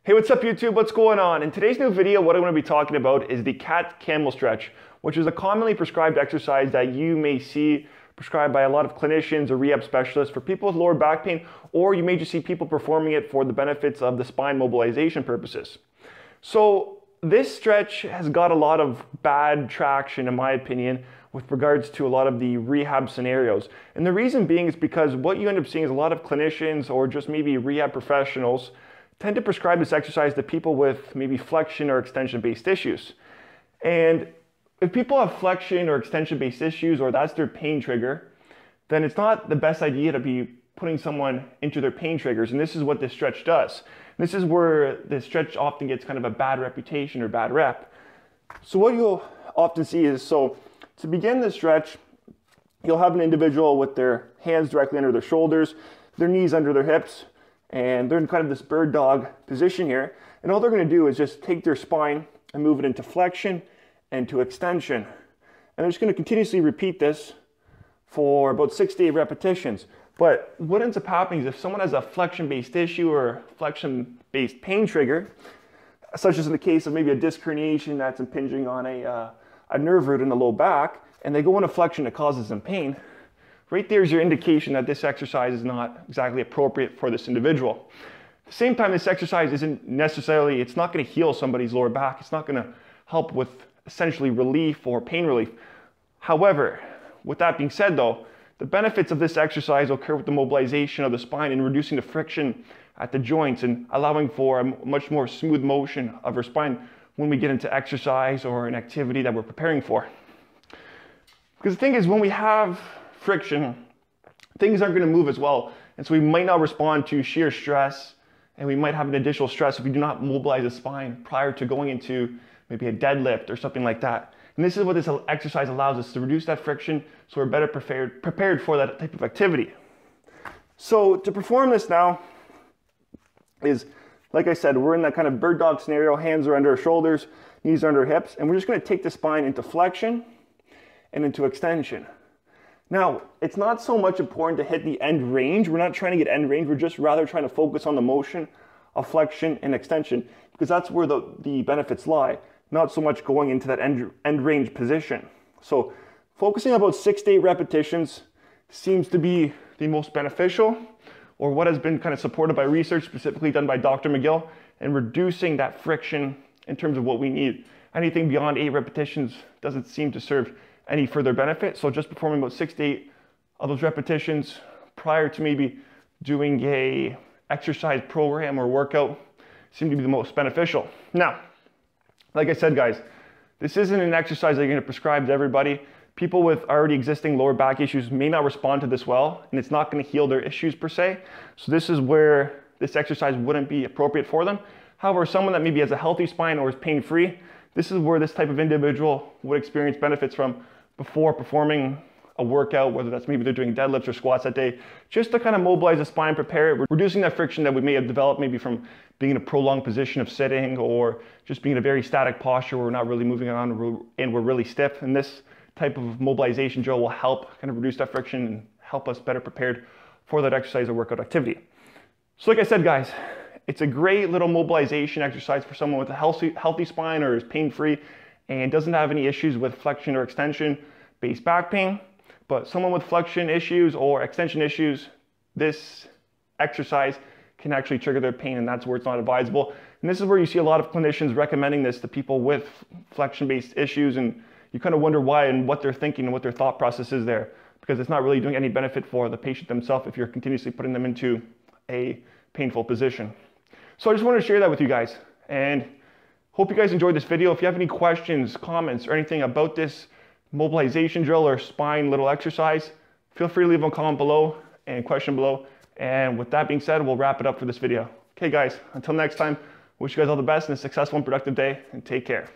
Hey, what's up YouTube? What's going on? In today's new video, what I'm going to be talking about is the Cat Camel stretch, which is a commonly prescribed exercise that you may see prescribed by a lot of clinicians or rehab specialists for people with lower back pain, or you may just see people performing it for the benefits of the spine mobilization purposes. So this stretch has got a lot of bad traction, in my opinion, with regards to a lot of the rehab scenarios. And the reason being is because what you end up seeing is a lot of clinicians or just maybe rehab professionals tend to prescribe this exercise to people with maybe flexion or extension-based issues. And if people have flexion or extension-based issues, or that's their pain trigger, then it's not the best idea to be putting someone into their pain triggers. And this is what this stretch does. This is where this stretch often gets kind of a bad reputation or bad rep. So what you'll often see is, so to begin this stretch, you'll have an individual with their hands directly under their shoulders, their knees under their hips, and they're in kind of this bird dog position here. And all they're going to do is just take their spine and move it into flexion and to extension. And they're just going to continuously repeat this for about 6 to 8 repetitions. But what ends up happening is if someone has a flexion-based issue or flexion-based pain trigger, such as in the case of maybe a disc herniation that's impinging on a nerve root in the low back, and they go into flexion, it causes them pain. Right there is your indication that this exercise is not exactly appropriate for this individual. At the same time, this exercise isn't necessarily, it's not going to heal somebody's lower back. It's not going to help with essentially relief or pain relief. However, with that being said though, the benefits of this exercise occur with the mobilization of the spine and reducing the friction at the joints and allowing for a much more smooth motion of our spine when we get into exercise or an activity that we're preparing for. Because the thing is, when we have friction, things aren't going to move as well, and so we might not respond to shear stress, and we might have an additional stress if we do not mobilize the spine prior to going into maybe a deadlift or something like that. And this is what this exercise allows us to reduce that friction, so we're better prepared for that type of activity. So to perform this now is, like I said, we're in that kind of bird dog scenario. Hands are under our shoulders, knees are under our hips, and we're just going to take the spine into flexion and into extension. Now, it's not so much important to hit the end range. We're not trying to get end range. We're just rather trying to focus on the motion of flexion and extension, because that's where the benefits lie, not so much going into that end range position. So focusing about 6 to 8 repetitions seems to be the most beneficial, or what has been kind of supported by research specifically done by Dr. McGill, and reducing that friction in terms of what we need. Anything beyond 8 repetitions doesn't seem to serve any further benefit. So just performing about 6 to 8 of those repetitions prior to maybe doing a exercise program or workout seem to be the most beneficial. Now, like I said, guys, this isn't an exercise that you're going to prescribe to everybody. People with already existing lower back issues may not respond to this well, and it's not going to heal their issues per se. So this is where this exercise wouldn't be appropriate for them. However, someone that maybe has a healthy spine or is pain-free, this is where this type of individual would experience benefits from before performing a workout, whether that's maybe they're doing deadlifts or squats that day, just to kind of mobilize the spine, prepare it, reducing that friction that we may have developed maybe from being in a prolonged position of sitting, or just being in a very static posture where we're not really moving around and we're really stiff. And this type of mobilization drill will help kind of reduce that friction and help us better prepared for that exercise or workout activity. So like I said, guys, it's a great little mobilization exercise for someone with a healthy spine or is pain-free and doesn't have any issues with flexion or extension-based back pain. But someone with flexion issues or extension issues, this exercise can actually trigger their pain, and that's where it's not advisable. And this is where you see a lot of clinicians recommending this to people with flexion-based issues, and you kind of wonder why and what they're thinking and what their thought process is there, because it's not really doing any benefit for the patient themselves if you're continuously putting them into a painful position. So I just wanted to share that with you guys, and hope you guys enjoyed this video. If you have any questions, comments, or anything about this mobilization drill or spine little exercise, feel free to leave a comment below and question below. And with that being said, we'll wrap it up for this video. Okay guys, until next time, wish you guys all the best and a successful and productive day, and take care.